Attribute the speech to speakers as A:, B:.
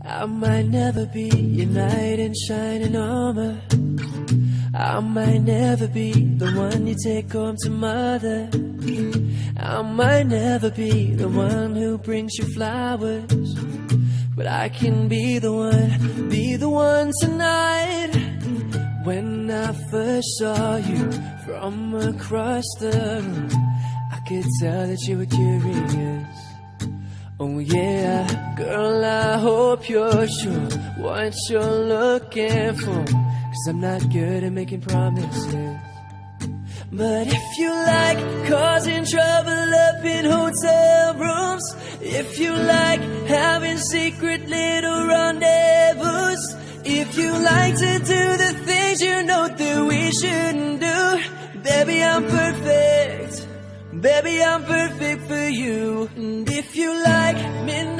A: I might never be your knight in shining armor. I might never be the one you take home to mother. I might never be the one who brings you flowers, but I can be the one tonight. When I first saw you from across the room, I could tell that you were curious. Oh yeah, girl, I hope you're sure what you're looking for, 'cause I'm not good at making promises. But if you like causing trouble up in hotel rooms, if you like having secret little rendezvous, if you like to do the things you know that we shouldn't do, baby, I'm perfect. Baby, I'm perfect for you. And if you like midnight